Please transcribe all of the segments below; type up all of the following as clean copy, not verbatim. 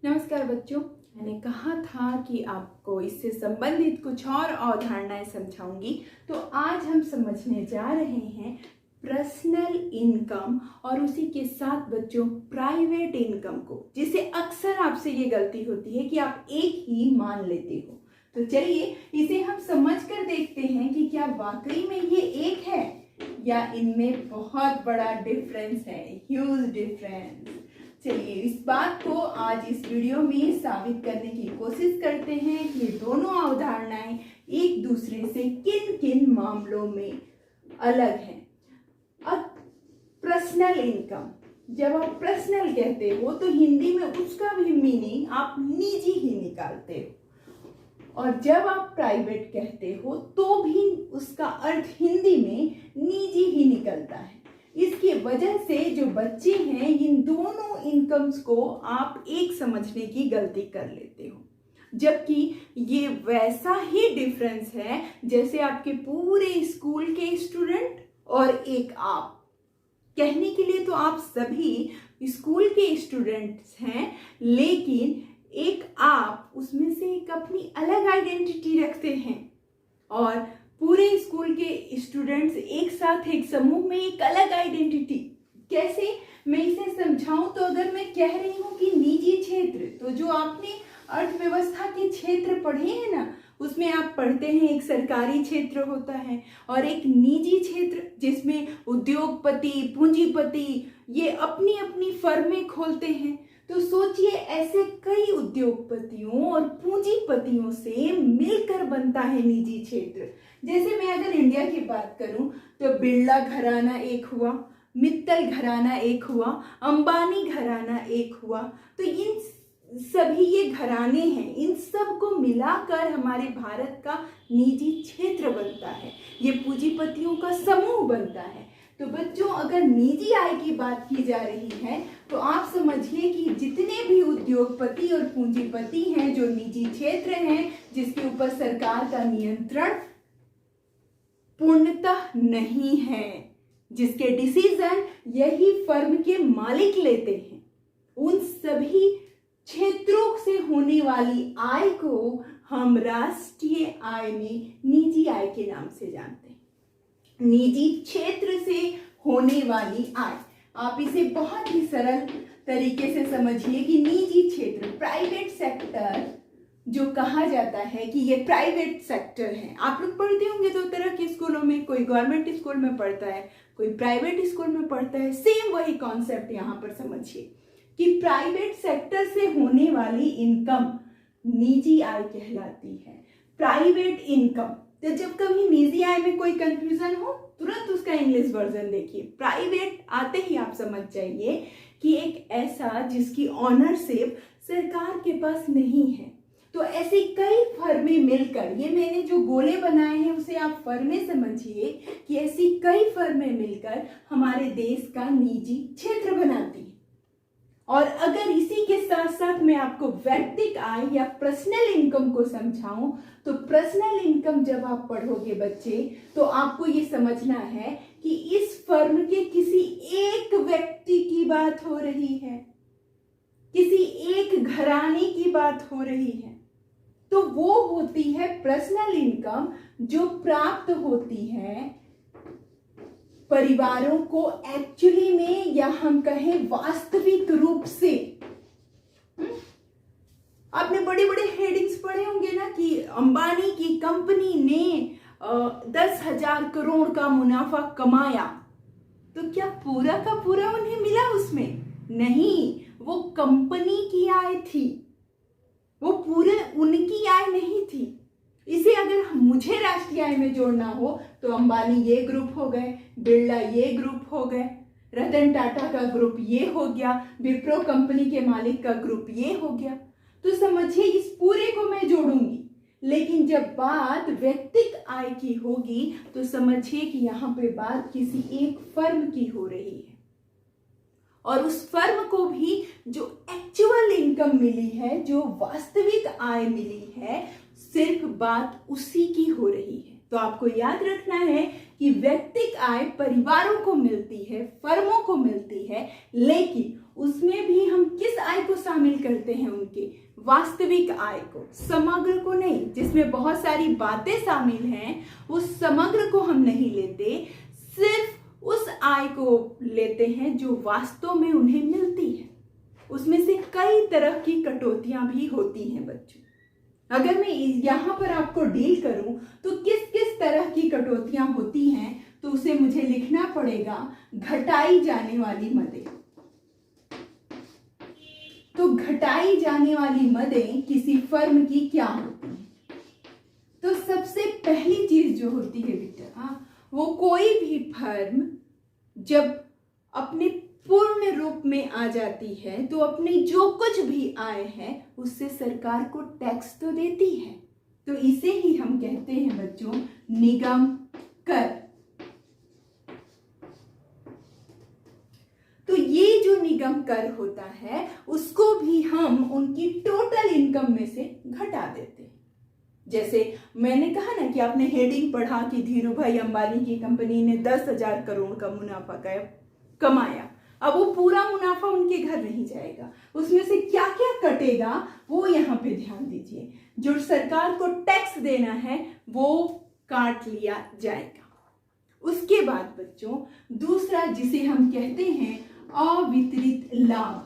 नमस्कार बच्चों, मैंने कहा था कि आपको इससे संबंधित कुछ और अवधारणाएं समझाऊंगी। तो आज हम समझने जा रहे हैं पर्सनल इनकम और उसी के साथ बच्चों प्राइवेट इनकम को, जिसे अक्सर आपसे ये गलती होती है कि आप एक ही मान लेते हो। तो चलिए इसे हम समझ कर देखते हैं कि क्या वाकई में ये एक है या इनमें बहुत बड़ा डिफरेंस है, ह्यूज डिफरेंस। चलिए इस बात को आज इस वीडियो में साबित करने की कोशिश करते हैं कि ये दोनों अवधारणाएं एक दूसरे से किन किन मामलों में अलग हैं। अब पर्सनल इनकम, जब आप पर्सनल कहते हो तो हिंदी में उसका भी मीनिंग आप निजी ही निकालते हो, और जब आप प्राइवेट कहते हो तो भी उसका अर्थ हिंदी में निजी ही निकलता है। इसकी वजह से जो बच्चे हैं इन दोनों इनकम्स को आप एक समझने की गलती कर लेते हो, जबकि ये वैसा ही डिफरेंस है जैसे आपके पूरे स्कूल के स्टूडेंट और एक आप। कहने के लिए तो आप सभी स्कूल के स्टूडेंट्स हैं, लेकिन एक आप उसमें से एक अपनी अलग आइडेंटिटी रखते हैं और पूरे स्कूल के स्टूडेंट्स एक साथ एक समूह में एक अलग आइडेंटिटी। कैसे मैं इसे समझाऊं? तो अगर मैं कह रही हूं कि निजी क्षेत्र, तो जो आपने अर्थव्यवस्था के क्षेत्र पढ़े हैं ना, उसमें आप पढ़ते हैं एक सरकारी क्षेत्र होता है और एक निजी क्षेत्र, जिसमें उद्योगपति, पूंजीपति ये अपनी अपनी फर्में खोलते हैं। तो सोचिए ऐसे कई उद्योगपतियों और पूंजीपतियों से मिलकर बनता है निजी क्षेत्र। जैसे मैं अगर इंडिया की बात करूं तो बिरला घराना एक हुआ, मित्तल घराना एक हुआ, अंबानी घराना एक हुआ। तो इन सभी ये घराने हैं, इन सब को मिलाकर हमारे भारत का निजी क्षेत्र बनता है, ये पूंजीपतियों का समूह बनता है। तो बच्चों अगर निजी आय की बात की जा रही है तो आप समझिए कि जितने भी उद्योगपति और पूंजीपति हैं जो निजी क्षेत्र हैं, जिसके ऊपर सरकार का नियंत्रण पूर्णतः नहीं है, जिसके डिसीजन यही फर्म के मालिक लेते हैं, उन सभी क्षेत्रों से होने वाली आय को हम राष्ट्रीय आय में निजी आय के नाम से जानते हैं। निजी क्षेत्र से होने वाली आय, आप इसे बहुत ही सरल तरीके से समझिए कि निजी क्षेत्र, प्राइवेट सेक्टर जो कहा जाता है कि ये प्राइवेट सेक्टर है। आप लोग पढ़ते होंगे दो तरह के स्कूलों में, कोई गवर्नमेंट स्कूल में पढ़ता है, कोई प्राइवेट स्कूल में पढ़ता है। सेम वही कॉन्सेप्ट यहाँ पर समझिए कि प्राइवेट सेक्टर से होने वाली इनकम निजी आय कहलाती है। प्राइवेट इनकम, तो जब कभी निजी आय में कोई कंफ्यूजन हो तुरंत उसका इंग्लिश वर्जन देखिए। प्राइवेट आते ही आप समझ जाइए कि एक ऐसा जिसकी ऑनरशिप सरकार के पास नहीं है। तो ऐसी कई फर्में मिलकर, ये मैंने जो गोले बनाए हैं उसे आप फर्में समझिए कि ऐसी कई फर्में मिलकर हमारे देश का निजी क्षेत्र बनाती है। और अगर इसी के साथ साथ मैं आपको व्यक्तिगत आय या पर्सनल इनकम को समझाऊं, तो पर्सनल इनकम जब आप पढ़ोगे बच्चे तो आपको ये समझना है कि इस फर्म के किसी एक व्यक्ति की बात हो रही है, किसी एक घराने की बात हो रही है। तो वो होती है पर्सनल इनकम जो प्राप्त होती है परिवारों को एक्चुअली में, या हम कहें वास्तविक रूप से। आपने बड़े बड़े हेडिंग्स पढ़े होंगे ना कि अंबानी की कंपनी ने 10,000 करोड़ का मुनाफा कमाया। तो क्या पूरा का पूरा उन्हें मिला उसमें? नहीं, वो कंपनी की आय थी, वो पूरे उनकी आय नहीं थी। इसे अगर मुझे राष्ट्रीय आय में जोड़ना हो तो अंबानी ये ग्रुप हो गए, बिरला ये ग्रुप हो गए, रतन टाटा का ग्रुप ये हो गया, विप्रो कंपनी के मालिक का ग्रुप ये हो गया। तो समझिए इस पूरे को मैं जोड़ूंगी, लेकिन जब बात व्यक्तिगत आय की होगी तो समझिए कि यहाँ पे बात किसी एक फर्म की हो रही है, और उस फर्म को भी जो एक्चुअल इनकम मिली है, जो वास्तविक आय मिली है, सिर्फ बात उसी की हो रही है। तो आपको याद रखना है कि व्यक्तिगत आय परिवारों को मिलती है, फर्मों को मिलती है, लेकिन उसमें भी हम किस आय को शामिल करते हैं उनके वास्तविक आय को, समग्र को नहीं, जिसमें बहुत सारी बातें शामिल हैं, उस समग्र को हम नहीं लेते, सिर्फ उस आय को लेते हैं जो वास्तव में उन्हें मिलती है। उसमें से कई तरह की कटौतियां भी होती हैं बच्चों। अगर मैं यहाँ पर आपको डील करूं तो किस किस तरह की कटौतियां होती हैं, तो उसे मुझे लिखना पड़ेगा घटाई जाने वाली मदें। तो घटाई जाने वाली मदें किसी फर्म की क्या होती हैं? तो सबसे पहली चीज जो होती है बेटा, वो कोई भी फर्म जब अपने पूर्ण रूप में आ जाती है तो अपनी जो कुछ भी आय है उससे सरकार को टैक्स तो देती है। तो इसे ही हम कहते हैं बच्चों निगम कर। तो ये जो निगम कर होता है उसको भी हम उनकी टोटल इनकम में से घटा देते हैं। जैसे मैंने कहा ना कि आपने हेडिंग पढ़ा कि धीरू भाई अंबानी की कंपनी ने 10,000 करोड़ का मुनाफा कमाया। अब वो पूरा मुनाफा उनके घर नहीं जाएगा, उसमें से क्या क्या कटेगा वो यहाँ पे ध्यान दीजिए। जो सरकार को टैक्स देना है वो काट लिया जाएगा। उसके बाद बच्चों दूसरा जिसे हम कहते हैं अवितरित लाभ।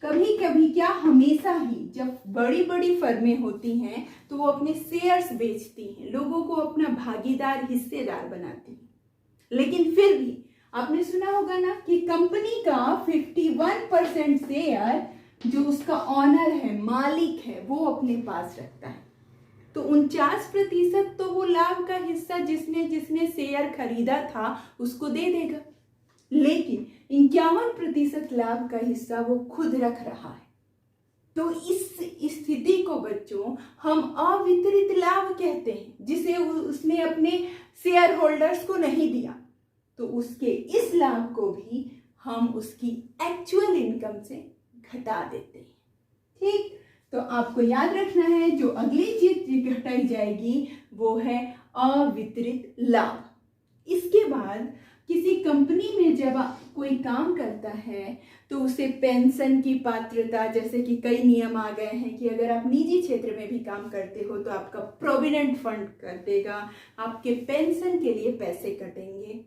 कभी कभी क्या हमेशा ही जब बड़ी बड़ी फर्में होती हैं तो वो अपने शेयर्स बेचती हैं, लोगों को अपना भागीदार हिस्सेदार बनाती हैं। लेकिन फिर भी आपने सुना होगा ना कि कंपनी का 51% शेयर जो उसका ऑनर है, मालिक है, वो अपने पास रखता है। तो 49% तो वो लाभ का हिस्सा जिसने शेयर खरीदा था उसको दे देगा, लेकिन 51% लाभ का हिस्सा वो खुद रख रहा है। तो इस स्थिति को बच्चों हम अवितरित लाभ कहते हैं, जिसे उसने अपने शेयर होल्डर्स को नहीं दिया। तो उसके इस लाभ को भी हम उसकी एक्चुअल इनकम से घटा देते हैं। ठीक, तो आपको याद रखना है जो अगली चीज घटाई जाएगी वो है अवितरित लाभ। इसके बाद किसी कंपनी में जब कोई काम करता है तो उसे पेंशन की पात्रता, जैसे कि कई नियम आ गए हैं कि अगर आप निजी क्षेत्र में भी काम करते हो तो आपका प्रोविडेंट फंड कटेगा, आपके पेंशन के लिए पैसे कटेंगे।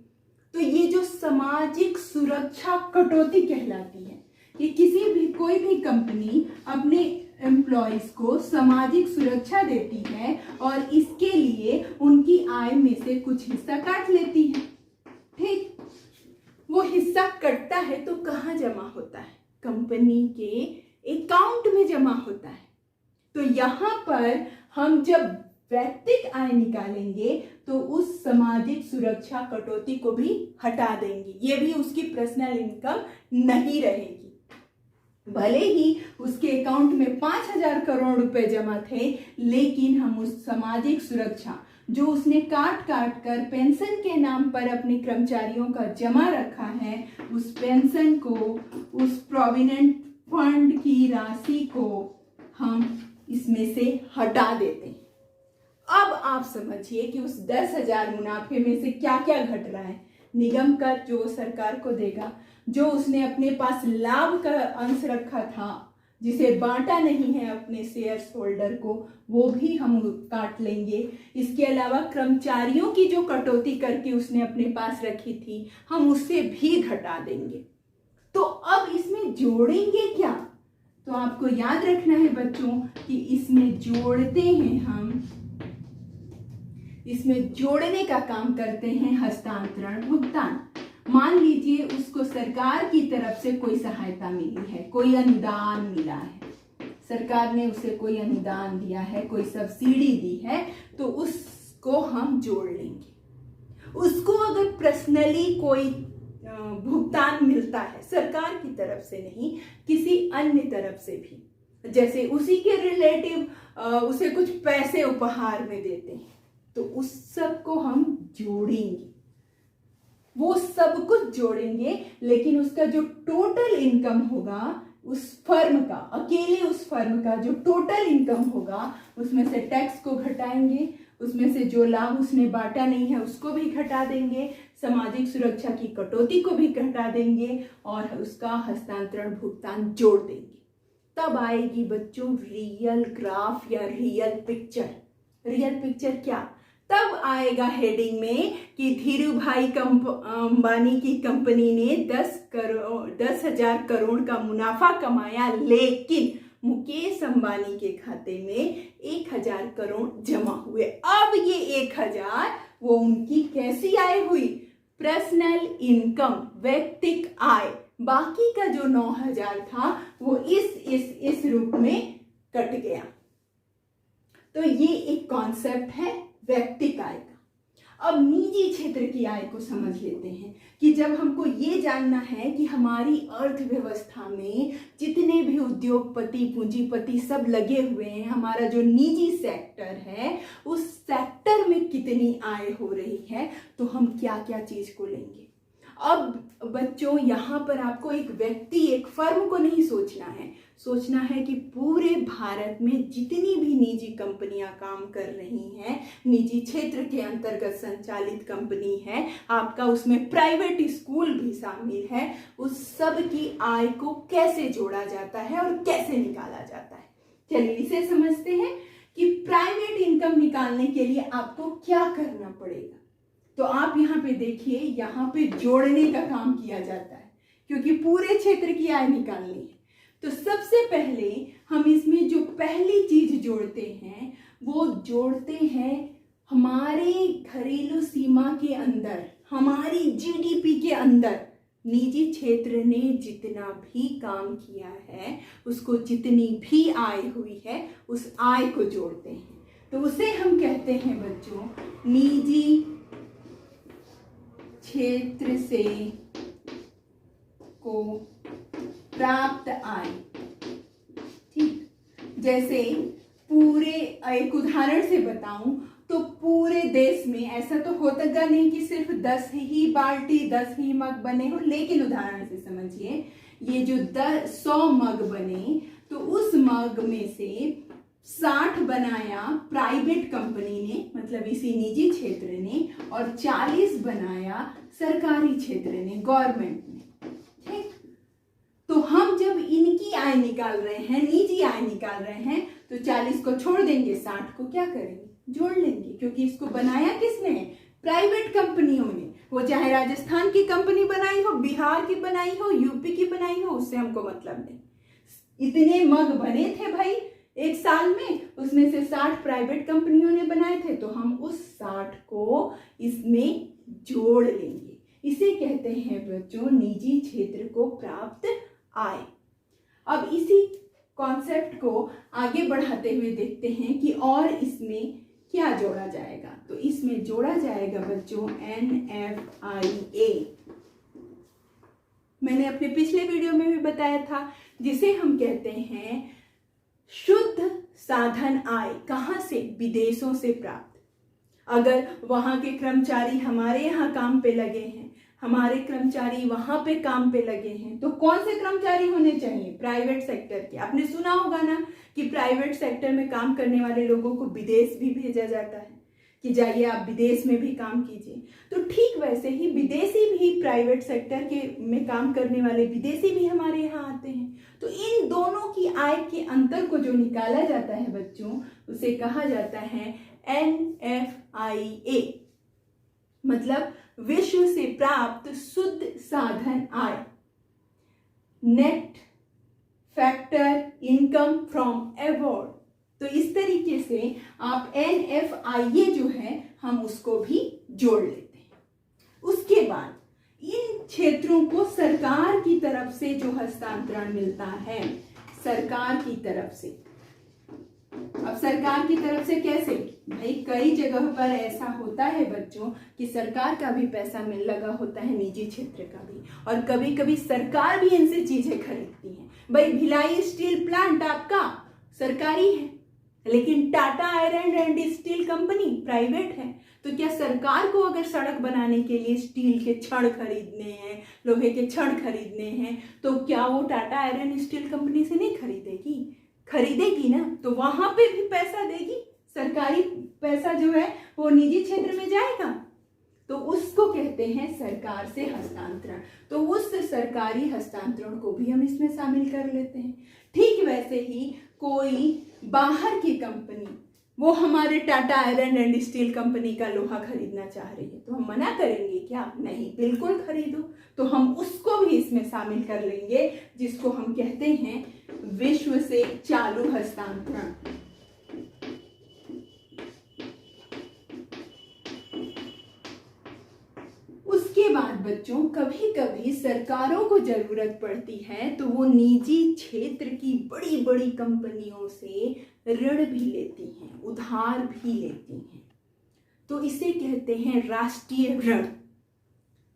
तो ये जो सामाजिक सुरक्षा कटौती कहलाती है, ये कोई भी कंपनी अपने एम्प्लॉयज को सामाजिक सुरक्षा देती है और इसके लिए उनकी आय में से कुछ हिस्सा काट लेती है। ठीक, वो हिस्सा कटता है तो कहाँ जमा होता है? कंपनी के अकाउंट में जमा होता है। तो यहाँ पर हम जब वैयक्तिक आय निकालेंगे तो उस सामाजिक सुरक्षा कटौती को भी हटा देंगे, ये भी उसकी पर्सनल इनकम नहीं रहेगी। भले ही उसके अकाउंट में 5,000 करोड़ रुपए जमा थे, लेकिन हम उस सामाजिक सुरक्षा जो उसने काट कर पेंशन के नाम पर अपने कर्मचारियों का जमा रखा है, उस पेंशन को, उस प्रोविडेंट फंड की राशि को हम इसमें से हटा देते हैं। अब आप समझिए कि उस 10,000 मुनाफे में से क्या क्या घट रहा है। निगम कर जो सरकार को देगा, जो उसने अपने पास लाभ का अंश रखा था जिसे बांटा नहीं है अपने शेयर्स होल्डर को, वो भी हम काट लेंगे। इसके अलावा कर्मचारियों की जो कटौती करके उसने अपने पास रखी थी, हम उससे भी घटा देंगे। तो अब इसमें जोड़ेंगे क्या? तो आपको याद रखना है बच्चों कि इसमें जोड़ते हैं हम, इसमें जोड़ने का काम करते हैं हस्तांतरण भुगतान। मान लीजिए उसको सरकार की तरफ से कोई सहायता मिली है, कोई अनुदान मिला है, सरकार ने उसे कोई अनुदान दिया है, कोई सब्सिडी दी है, तो उसको हम जोड़ लेंगे। उसको अगर पर्सनली कोई भुगतान मिलता है सरकार की तरफ से नहीं, किसी अन्य तरफ से भी, जैसे उसी के रिलेटिव उसे कुछ पैसे उपहार में देते हैं, तो उस सब को हम जोड़ेंगे, वो सब कुछ जोड़ेंगे। लेकिन उसका जो टोटल इनकम होगा उस फर्म का, अकेले उस फर्म का जो टोटल इनकम होगा उसमें से टैक्स को घटाएंगे, उसमें से जो लाभ उसने बांटा नहीं है उसको भी घटा देंगे, सामाजिक सुरक्षा की कटौती को भी घटा देंगे और उसका हस्तांतरण भुगतान जोड़ देंगे। तब आएगी बच्चों रियल ग्राफ या रियल पिक्चर। रियल पिक्चर क्या? तब आएगा हेडिंग में कि धीरू भाई अंबानी की कंपनी ने 10,000 करोड़ का मुनाफा कमाया, लेकिन मुकेश अंबानी के खाते में 1,000 करोड़ जमा हुए। अब ये 1,000 वो उनकी कैसी आय हुई? पर्सनल इनकम, व्यक्तिगत आय। बाकी का जो 9,000 था वो इस रूप में कट गया। तो ये एक कॉन्सेप्ट है व्यक्तिगत आय का। अब निजी क्षेत्र की आय को समझ लेते हैं कि जब हमको ये जानना है कि हमारी अर्थव्यवस्था में जितने भी उद्योगपति, पूंजीपति सब लगे हुए हैं, हमारा जो निजी सेक्टर है उस सेक्टर में कितनी आय हो रही है, तो हम क्या क्या चीज को लेंगे। अब बच्चों यहाँ पर आपको एक व्यक्ति, एक फर्म को नहीं सोचना है, सोचना है कि पूरे भारत में जितनी भी निजी कंपनियां काम कर रही हैं, निजी क्षेत्र के अंतर्गत संचालित कंपनी है, आपका उसमें प्राइवेट स्कूल भी शामिल है, उस सब की आय को कैसे जोड़ा जाता है और कैसे निकाला जाता है। चलिए इसे समझते हैं कि प्राइवेट इनकम निकालने के लिए आपको क्या करना पड़ेगा। तो आप यहाँ पे देखिए, यहाँ पे जोड़ने का काम किया जाता है क्योंकि पूरे क्षेत्र की आय निकालनी है। तो सबसे पहले हम इसमें जो पहली चीज जोड़ते हैं वो जोड़ते हैं हमारे घरेलू सीमा के अंदर, हमारी जीडीपी के अंदर निजी क्षेत्र ने जितना भी काम किया है, उसको जितनी भी आय हुई है, उस आय को जोड़ते हैं। तो उसे हम कहते हैं बच्चों निजी क्षेत्र से को प्राप्त आय। ठीक, जैसे पूरे, एक उदाहरण से बताऊं तो पूरे देश में ऐसा तो होता नहीं कि सिर्फ 10 ही बाल्टी, 10 ही मग बने हो, लेकिन उदाहरण से समझिए, ये जो 100 मग बने तो उस मग में से 60 बनाया प्राइवेट कंपनी ने, मतलब इसी निजी क्षेत्र ने, और 40 बनाया सरकारी क्षेत्र ने, गवर्नमेंट ने। ठीक, तो हम जब इनकी आय निकाल रहे हैं, निजी आय निकाल रहे हैं, तो 40 को छोड़ देंगे, 60 को क्या करेंगे? जोड़ लेंगे, क्योंकि इसको बनाया किसने? प्राइवेट कंपनियों ने। वो चाहे राजस्थान की कंपनी बनाई हो, बिहार की बनाई हो, यूपी की बनाई हो, उससे हमको मतलब नहीं। इतने मग बने थे भाई एक साल में, उसमें से 60 प्राइवेट कंपनियों ने बनाए थे, तो हम उस 60 को इसमें जोड़ लेंगे। इसे कहते हैं बच्चों निजी क्षेत्र को प्राप्त आय। अब इसी कॉन्सेप्ट को आगे बढ़ाते हुए देखते हैं कि और इसमें क्या जोड़ा जाएगा। तो इसमें जोड़ा जाएगा बच्चों NFIA। मैंने अपने पिछले वीडियो में भी बताया था, जिसे हम कहते हैं शुद्ध साधन आय। कहां से? विदेशों से प्राप्त। अगर वहां के कर्मचारी हमारे यहाँ काम पे लगे हैं, हमारे कर्मचारी वहां पे काम पे लगे हैं, तो कौन से कर्मचारी होने चाहिए? प्राइवेट सेक्टर के। आपने सुना होगा ना कि प्राइवेट सेक्टर में काम करने वाले लोगों को विदेश भी भेजा जाता है कि जाइए आप विदेश में भी काम कीजिए। तो ठीक वैसे ही विदेशी भी, प्राइवेट सेक्टर के में काम करने वाले विदेशी भी हमारे यहाँ आते हैं। तो इन दोनों की आय के अंतर को जो निकाला जाता है बच्चों, उसे कहा जाता है NFIA, मतलब विश्व से प्राप्त शुद्ध साधन आय, net factor income from abroad. तो इस तरीके से आप NFIA जो है हम उसको भी जोड़ लेते हैं। उसके बाद इन क्षेत्रों को सरकार की तरफ से जो हस्तांतरण मिलता है, सरकार की तरफ से। अब सरकार की तरफ से कैसे? भाई कई जगह पर ऐसा होता है बच्चों कि सरकार का भी पैसा लगा होता है, निजी क्षेत्र का भी, और कभी कभी सरकार भी इनसे चीजें खरीदती है। भाई भिलाई स्टील प्लांट आपका सरकारी है, लेकिन Tata iron and steel company private है। तो क्या सरकार को अगर सड़क बनाने के लिए स्टील के छड़ खरीदने हैं, लोहे के छड़ खरीदने हैं, तो क्या वो टाटा आयरन स्टील कंपनी से नहीं खरीदेगी? खरीदेगी ना। तो वहां पे भी पैसा देगी, सरकारी पैसा जो है वो निजी क्षेत्र में जाएगा। तो उसको कहते हैं सरकार से हस्तांतरण। तो उस सरकारी हस्तांतरण को भी हम इसमें शामिल कर लेते हैं। ठीक वैसे ही कोई बाहर की कंपनी वो हमारे Tata iron and steel company का लोहा खरीदना चाह रही है, तो हम मना करेंगे क्या? नहीं, बिल्कुल खरीदो। तो हम उसको भी इसमें शामिल कर लेंगे, जिसको हम कहते हैं विश्व से चालू हस्तांतरण। उसके बाद बच्चों कभी कभी सरकारों को जरूरत पड़ती है तो वो निजी क्षेत्र की बड़ी बड़ी कंपनियों से ऋण भी लेती हैं, उधार भी लेती हैं, तो इसे कहते हैं राष्ट्रीय ऋण।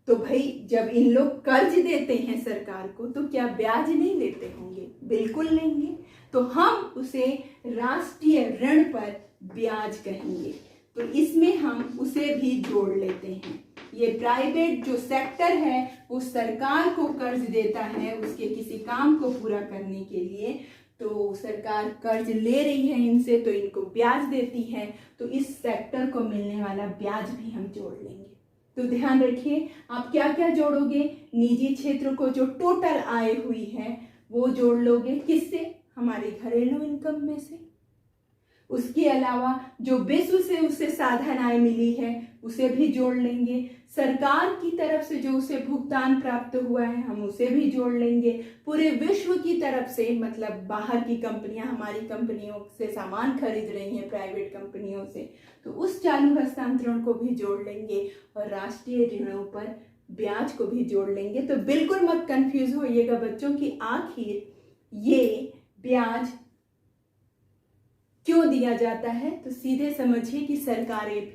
तो भाई जब इन लोग कर्ज देते हैं सरकार को तो क्या ब्याज नहीं लेते होंगे? बिल्कुल लेंगे। तो हम उसे राष्ट्रीय ऋण पर ब्याज कहेंगे। तो इसमें हम उसे भी जोड़ लेते हैं। ये प्राइवेट जो सेक्टर है वो सरकार को कर्ज देता है उसके किसी काम को पूरा करने के लिए, तो सरकार कर्ज ले रही है इनसे तो इनको ब्याज देती है, तो इस सेक्टर को मिलने वाला ब्याज भी हम जोड़ लेंगे। तो ध्यान रखिए आप क्या क्या जोड़ोगे? निजी क्षेत्र को जो टोटल आय हुई है वो जोड़ लोगे, किससे? हमारे घरेलू इनकम में से। उसके अलावा जो विश्व से उसे साधन आय मिली है उसे भी जोड़ लेंगे। सरकार की तरफ से जो उसे भुगतान प्राप्त हुआ है हम उसे भी जोड़ लेंगे। पूरे विश्व की तरफ से मतलब बाहर की कंपनियां हमारी कंपनियों से सामान खरीद रही हैं प्राइवेट कंपनियों से, तो उस चालू हस्तांतरण को भी जोड़ लेंगे और राष्ट्रीय ऋणों पर ब्याज को भी जोड़ लेंगे। तो बिल्कुल मत कंफ्यूज होइएगा बच्चों कि आखिर ये ब्याज क्यों दिया जाता है। तो सीधे समझिए कि सरकारें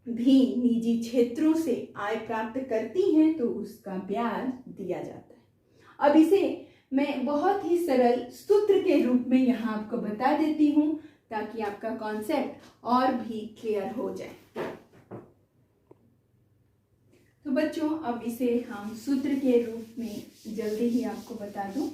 भी निजी क्षेत्रों से आय प्राप्त करती हैं तो उसका ब्याज दिया जाता है। अब इसे मैं बहुत ही सरल सूत्र के रूप में यहाँ आपको बता देती हूँ ताकि आपका कॉन्सेप्ट और भी क्लियर हो जाए। तो बच्चों अब इसे हम सूत्र के रूप में जल्दी ही आपको बता दूं।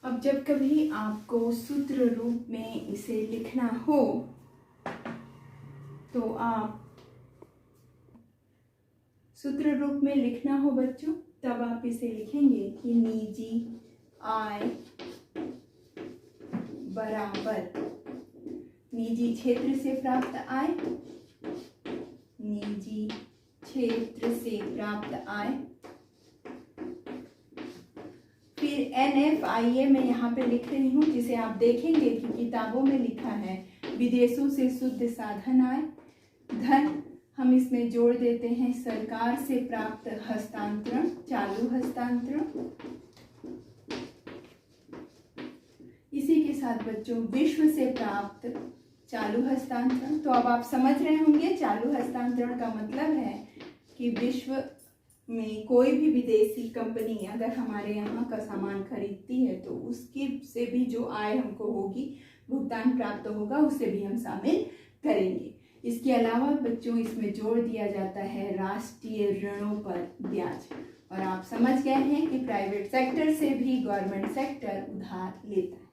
अब जब कभी आपको सूत्र रूप में इसे लिखना हो तो आप सूत्र रूप में लिखना हो बच्चों तब आप इसे लिखेंगे कि निजी आय बराबर निजी क्षेत्र से प्राप्त आय, निजी क्षेत्र से प्राप्त आय। फिर NFIA मैं यहाँ पे लिख रही हूँ जिसे आप देखेंगे कि किताबों में लिखा है विदेशों से शुद्ध साधन आय, धन हम इसमें जोड़ देते हैं सरकार से प्राप्त हस्तांतरण, चालू हस्तांतरण। इसी के साथ बच्चों विश्व से प्राप्त चालू हस्तांतरण। तो अब आप समझ रहे होंगे चालू हस्तांतरण का मतलब है कि विश्व में कोई भी विदेशी कंपनी अगर हमारे यहाँ का सामान खरीदती है तो उसकी से भी जो आय हमको होगी, भुगतान प्राप्त होगा, उसे भी हम शामिल करेंगे। इसके अलावा बच्चों इसमें जोड़ दिया जाता है राष्ट्रीय ऋणों पर ब्याज। और आप समझ गए हैं कि प्राइवेट सेक्टर से भी गवर्नमेंट सेक्टर उधार लेता है।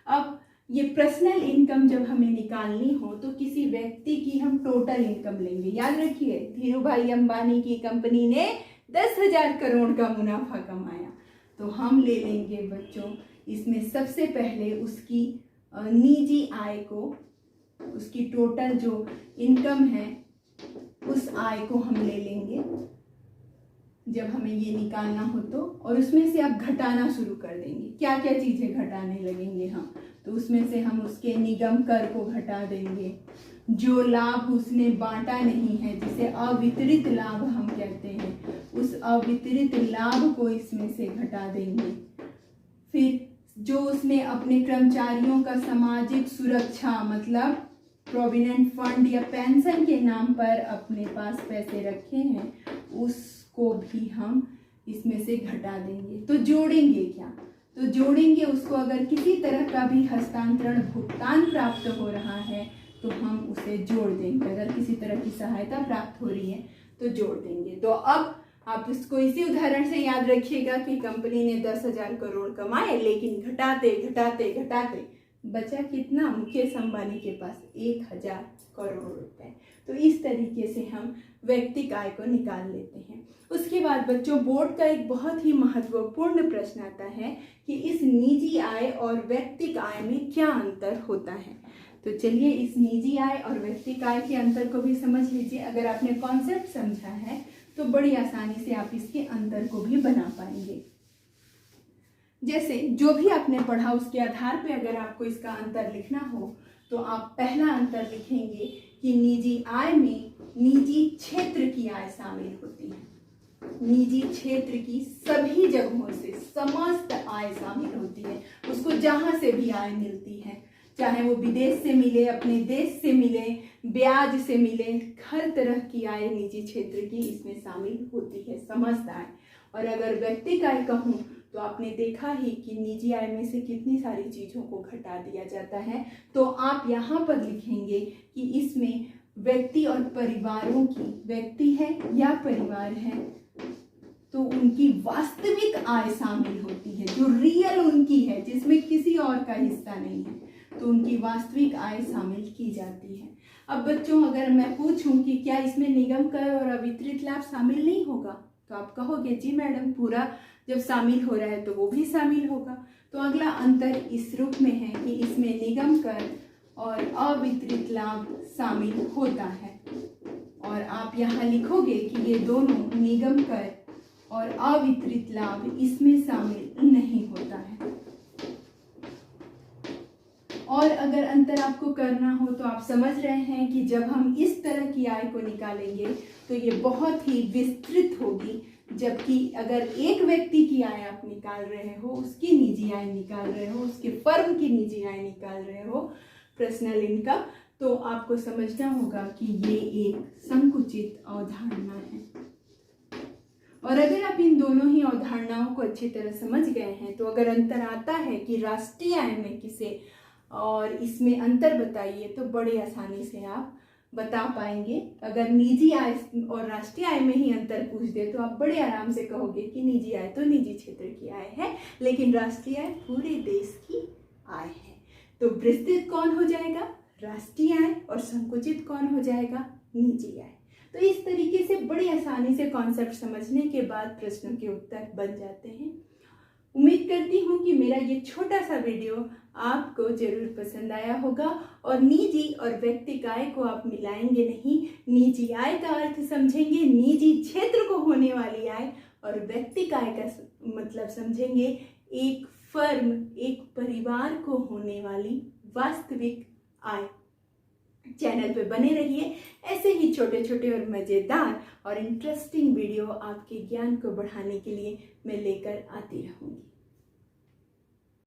अब ये पर्सनल इनकम जब हमें निकालनी हो तो किसी व्यक्ति की हम टोटल इनकम लेंगे। याद रखिए धीरू भाई अंबानी की कंपनी ने 10,000 करोड़ का मुनाफा कमाया, तो हम ले लेंगे बच्चों इसमें सबसे पहले उसकी निजी आय को, उसकी टोटल जो इनकम है उस आय को हम ले लेंगे जब हमें ये निकालना हो तो, और उसमें से आप घटाना शुरू कर देंगे। क्या क्या चीज़ें घटाने लगेंगे हम, तो उसमें से हम उसके निगम कर को घटा देंगे, जो लाभ उसने बांटा नहीं है जिसे अवितरित लाभ हम कहते हैं, उस अवितरित लाभ को इसमें से घटा देंगे। फिर जो उसने अपने कर्मचारियों का सामाजिक सुरक्षा मतलब प्रोविडेंट फंड या पेंशन के नाम पर अपने पास पैसे रखे हैं उसको भी हम इसमें से घटा देंगे। तो जोड़ेंगे क्या, तो जोड़ेंगे उसको अगर किसी तरह का भी हस्तांतरण भुगतान प्राप्त हो रहा है तो हम उसे जोड़ देंगे। अगर किसी तरह की सहायता प्राप्त हो रही है तो जोड़ देंगे। तो अब आप इसको इसी उदाहरण से याद रखिएगा कि कंपनी ने 10,000 करोड़ कमाए, लेकिन घटाते घटाते घटाते बचा कितना? मुकेश अंबानी के पास 1,000 करोड़ रुपए। तो इस तरीके से हम व्यक्तिगत आय को निकाल लेते हैं। उसके बाद बच्चों, बोर्ड का एक बहुत ही महत्वपूर्ण प्रश्न आता है कि इस निजी आय और व्यक्तिगत आय में क्या अंतर होता है। तो चलिए इस निजी आय और व्यक्तिगत आय के अंतर को भी समझ लीजिए। अगर आपने कॉन्सेप्ट समझा है तो बड़ी आसानी से आप इसके अंतर को भी बना पाएंगे। जैसे जो भी आपने पढ़ा उसके आधार पे अगर आपको इसका अंतर लिखना हो तो आप पहला अंतर लिखेंगे कि निजी आय में निजी क्षेत्र की आय शामिल होती है। निजी क्षेत्र की सभी जगहों से समस्त आय शामिल होती है, उसको जहां से भी आय मिलती है, चाहे वो विदेश से मिले, अपने देश से मिले, ब्याज से मिले, हर तरह की आय निजी क्षेत्र की इसमें शामिल होती है, समस्त आय। और अगर व्यक्तिगत आय कहूँ तो आपने देखा ही कि निजी आय में से कितनी सारी चीज़ों को घटा दिया जाता है। तो आप यहाँ पर लिखेंगे कि इसमें व्यक्ति और परिवारों की, व्यक्ति है या परिवार है तो उनकी वास्तविक आय शामिल होती है, जो रियल उनकी है, जिसमें किसी और का हिस्सा नहीं है, तो उनकी वास्तविक आय शामिल की जाती है। अब बच्चों, अगर मैं पूछूं कि क्या इसमें निगम कर और अवितरित लाभ शामिल नहीं होगा, तो आप कहोगे जी मैडम, पूरा जब शामिल हो रहा है तो वो भी शामिल होगा। तो अगला अंतर इस रूप में है कि इसमें निगम कर और अवितरित लाभ शामिल होता है। और आप यहाँ लिखोगे कि ये दोनों, निगम कर और अवितरित लाभ, इसमें शामिल नहीं होता है। और अगर अंतर आपको करना हो तो आप समझ रहे हैं कि जब हम इस तरह की आय को निकालेंगे तो ये बहुत ही विस्तृत होगी, जबकि अगर एक व्यक्ति की आय आप निकाल रहे हो, उसकी निजी आय निकाल रहे हो, उसके फर्म की निजी आय निकाल रहे हो, पर्सनल इनकम, तो आपको समझना होगा कि ये एक संकुचित अवधारणा है। और अगर आप इन दोनों ही अवधारणाओं को अच्छी तरह समझ गए हैं तो अगर अंतर आता है कि राष्ट्रीय आय में किसे और इसमें अंतर बताइए, तो बड़ी आसानी से आप बता पाएंगे। अगर निजी आय और राष्ट्रीय आय में ही अंतर पूछ दे तो आप बड़े आराम से कहोगे कि निजी आय तो निजी क्षेत्र की आय है, लेकिन राष्ट्रीय आय पूरे देश की आय है। तो विस्तृत कौन हो जाएगा? राष्ट्रीय आय, और संकुचित कौन हो जाएगा? निजी आय। तो इस तरीके से बड़ी आसानी से कॉन्सेप्ट समझने के बाद प्रश्नों के उत्तर बन जाते हैं। उम्मीद करती हूँ कि मेरा ये छोटा सा वीडियो आपको जरूर पसंद आया होगा और निजी और व्यक्तिगत आय को आप मिलाएंगे नहीं, निजी आय का अर्थ समझेंगे, निजी क्षेत्र को होने वाली आय, और व्यक्तिगत आय का मतलब समझेंगे एक फर्म, एक परिवार को होने वाली वास्तविक आय। चैनल पे बने रहिए, ऐसे ही छोटे छोटे और मज़ेदार और इंटरेस्टिंग वीडियो आपके ज्ञान को बढ़ाने के लिए मैं लेकर आती रहूँगी।